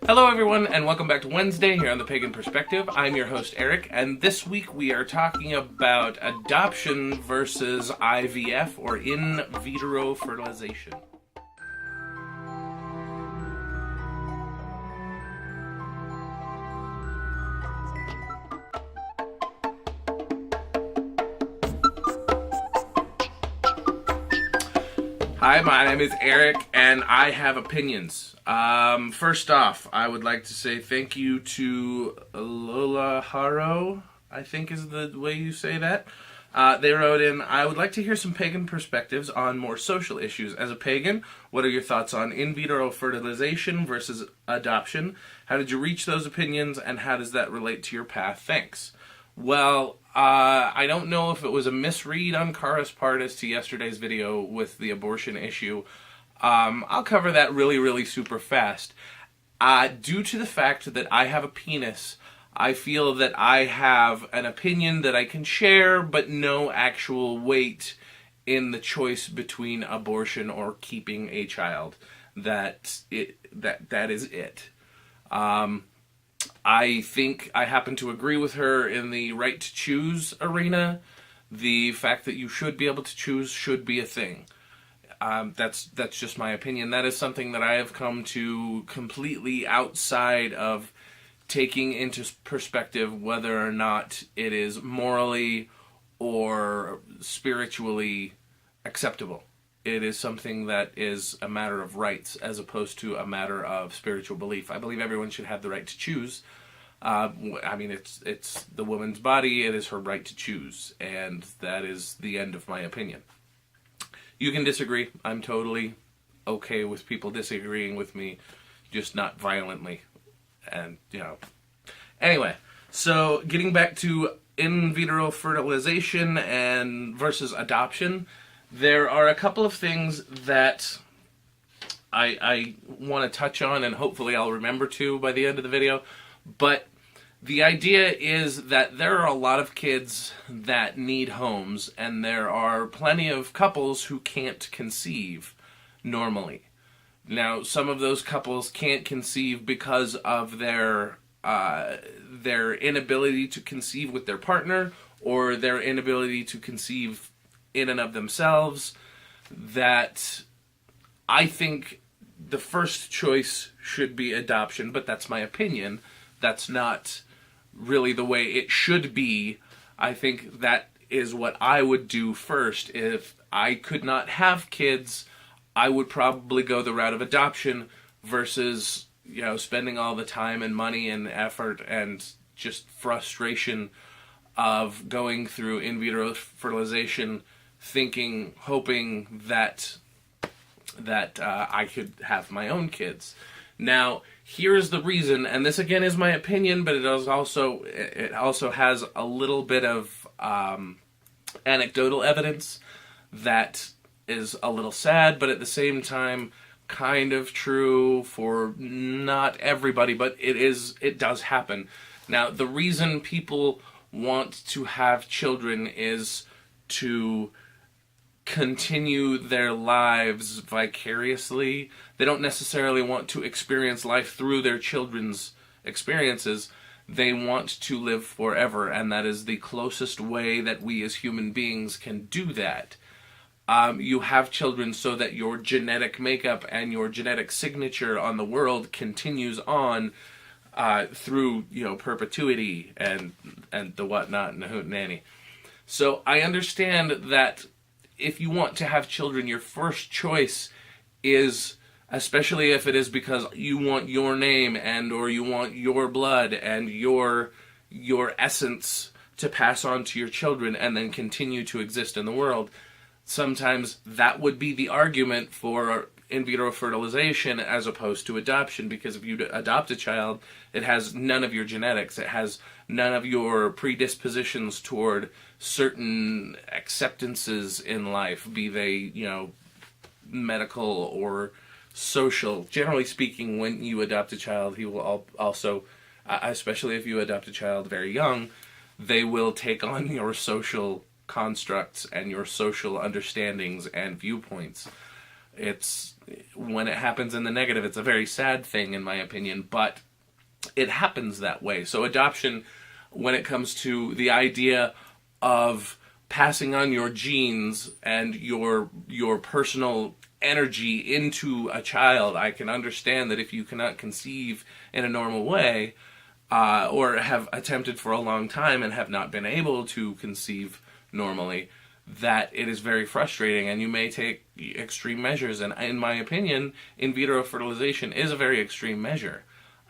Hello everyone, and welcome back to Wednesday here on the Pagan Perspective. I'm your host Eric, and this week we are talking about adoption versus I.V.F, or in vitro fertilization. Hi, my name is Eric, and I have opinions. First off, I would like to say thank you to Lola Haro, I think is the way you say that. They wrote in, I would like to hear some pagan perspectives on more social issues. As a pagan, what are your thoughts on in vitro fertilization versus adoption? How did you reach those opinions, and how does that relate to your path? Thanks. Well, I don't know if it was a misread on Kara's part as to yesterday's video with the abortion issue. I'll cover that really super fast. Due to the fact that I have a penis, I feel that I have an opinion that I can share, but no actual weight in the choice between abortion or keeping a child. That is it. I think I happen to agree with her in the right to choose arena. The fact that you should be able to choose should be a thing. That's just my opinion. That is something that I have come to completely outside of taking into perspective whether or not it is morally or spiritually acceptable. It is something that is a matter of rights as opposed to a matter of spiritual belief. I believe everyone should have the right to choose. I mean, it's the woman's body. It is her right to choose, and that is the end of my opinion. You can disagree. I'm totally okay with people disagreeing with me, just not violently. And, Anyway, so getting back to in vitro fertilization and versus adoption, there are a couple of things that I want to touch on, and hopefully I'll remember to by the end of the video. But the idea is that there are a lot of kids that need homes, and there are plenty of couples who can't conceive normally. Now, some of those couples can't conceive because of their inability to conceive with their partner, or their inability to conceive in and of themselves. That I think the first choice should be adoption, but that's my opinion. That's not really the way it should be. I think that is what I would do first. If I could not have kids, I would probably go the route of adoption versus, spending all the time and money and effort and just frustration of going through in vitro fertilization, hoping that I could have my own kids. Now, here's the reason, and this again is my opinion, but it also has a little bit of anecdotal evidence that is a little sad, but at the same time kind of true for not everybody, but it does happen. Now, the reason people want to have children is to continue their lives vicariously. They don't necessarily want to experience life through their children's experiences. They want to live forever, and that is the closest way that we as human beings can do that. You have children so that your genetic makeup and your genetic signature on the world continues on through perpetuity and the whatnot and the hoot nanny. So I understand that if you want to have children, your first choice is, especially if it is because you want your name or you want your blood and your essence to pass on to your children and then continue to exist in the world. Sometimes that would be the argument for in vitro fertilization as opposed to adoption, because if you adopt a child, it has none of your genetics. It has none of your predispositions toward certain acceptances in life, be they, medical or social. Generally speaking, when you adopt a child, he will also, especially if you adopt a child very young, they will take on your social constructs and your social understandings and viewpoints. When it happens in the negative, it's a very sad thing, in my opinion, but it happens that way. So adoption, when it comes to the idea of passing on your genes and your personal energy into a child, I can understand that if you cannot conceive in a normal way, or have attempted for a long time and have not been able to conceive normally, that it is very frustrating, and you may take extreme measures. And in my opinion, in vitro fertilization is a very extreme measure.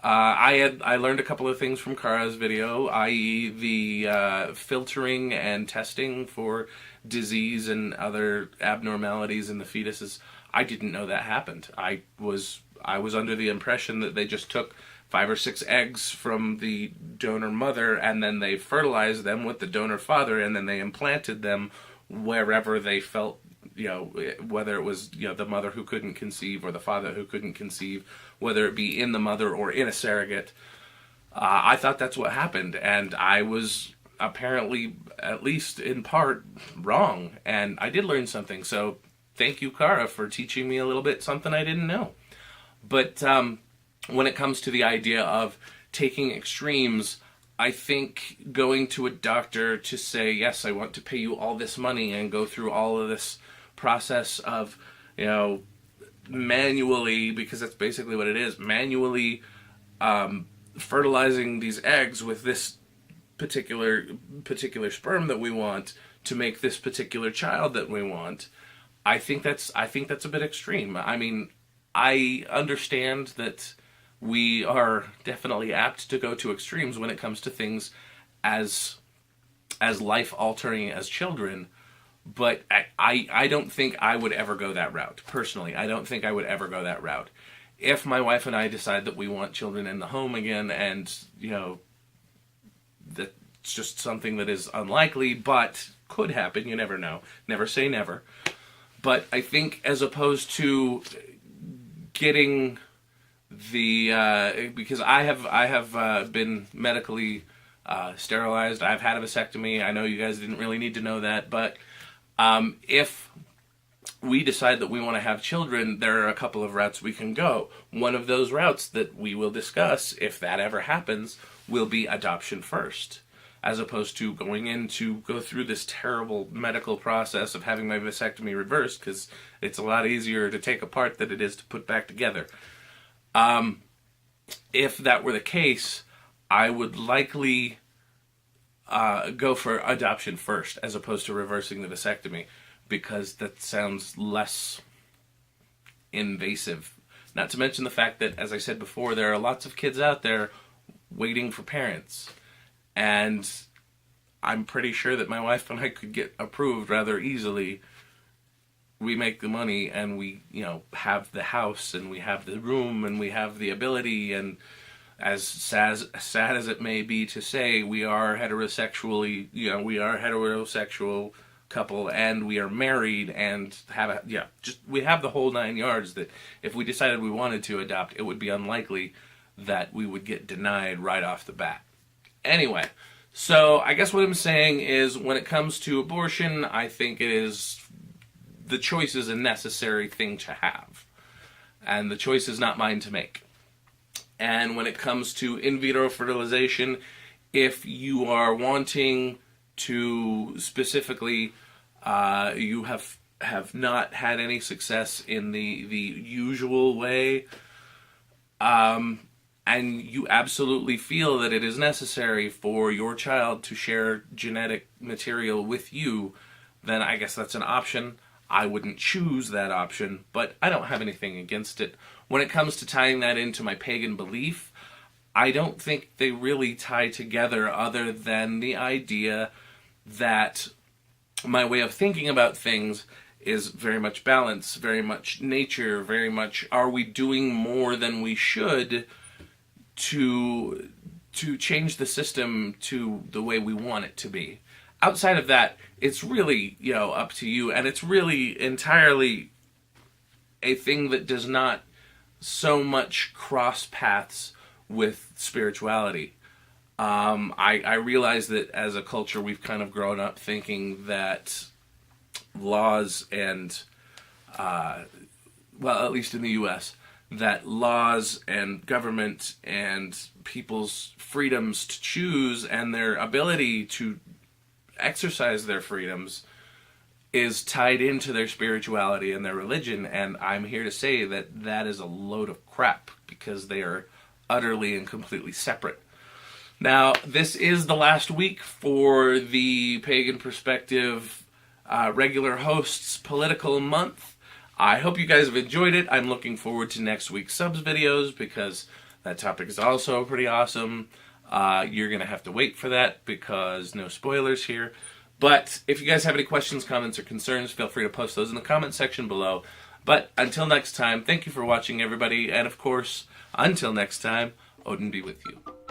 I learned a couple of things from Kara's video, i.e. the filtering and testing for disease and other abnormalities in the fetuses. I didn't know that happened. I was under the impression that they just took 5 or 6 eggs from the donor mother, and then they fertilized them with the donor father, and then they implanted them wherever they felt, whether it was, the mother who couldn't conceive or the father who couldn't conceive, whether it be in the mother or in a surrogate. I thought that's what happened, and I was apparently, at least in part, wrong, and I did learn something. So thank you, Kara, for teaching me a little bit, something I didn't know. But when it comes to the idea of taking extremes, I think going to a doctor to say, yes, I want to pay you all this money and go through all of this process of, manually, because that's basically what it is, manually fertilizing these eggs with this particular sperm that we want to make this particular child that we want. I think that's a bit extreme. I mean, I understand that we are definitely apt to go to extremes when it comes to things as life-altering as children, but I don't think I would ever go that route. Personally, I don't think I would ever go that route. If my wife and I decide that we want children in the home again, and, that's just something that is unlikely, but could happen, you never know. Never say never. But I think as opposed to getting because I have been medically sterilized. I've had a vasectomy. I know you guys didn't really need to know that, but if we decide that we want to have children, there are a couple of routes we can go. One of those routes that we will discuss, if that ever happens, will be adoption first, as opposed to go through this terrible medical process of having my vasectomy reversed, because it's a lot easier to take apart than it is to put back together. If that were the case, I would likely go for adoption first, as opposed to reversing the vasectomy, because that sounds less invasive. Not to mention the fact that, as I said before, there are lots of kids out there waiting for parents, and I'm pretty sure that my wife and I could get approved rather easily. We make the money, and we, have the house, and we have the room, and we have the ability, and as sad as it may be to say, we are heterosexual couple, and we are married, and we have the whole 9 yards, that if we decided we wanted to adopt, it would be unlikely that we would get denied right off the bat. Anyway, so I guess what I'm saying is, when it comes to abortion, I think the choice is a necessary thing to have, and the choice is not mine to make. And when it comes to in vitro fertilization, if you are wanting to specifically, you have not had any success in the usual way, and you absolutely feel that it is necessary for your child to share genetic material with you, then I guess that's an option. I wouldn't choose that option, but I don't have anything against it. When it comes to tying that into my pagan belief, I don't think they really tie together, other than the idea that my way of thinking about things is very much balance, very much nature, very much, are we doing more than we should to change the system to the way we want it to be? Outside of that, it's really, up to you, and it's really entirely a thing that does not so much cross paths with spirituality. I realize that as a culture, we've kind of grown up thinking that laws and well, at least in the US, that laws and government and people's freedoms to choose and their ability to exercise their freedoms is tied into their spirituality and their religion. And I'm here to say that that is a load of crap, because they are utterly and completely separate. Now, this is the last week for the Pagan Perspective regular hosts political month. I hope you guys have enjoyed it. I'm looking forward to next week's subs videos, because that topic is also pretty awesome. You're going to have to wait for that, because no spoilers here. But if you guys have any questions, comments, or concerns, feel free to post those in the comment section below. But until next time, thank you for watching, everybody. And of course, until next time, Odin be with you.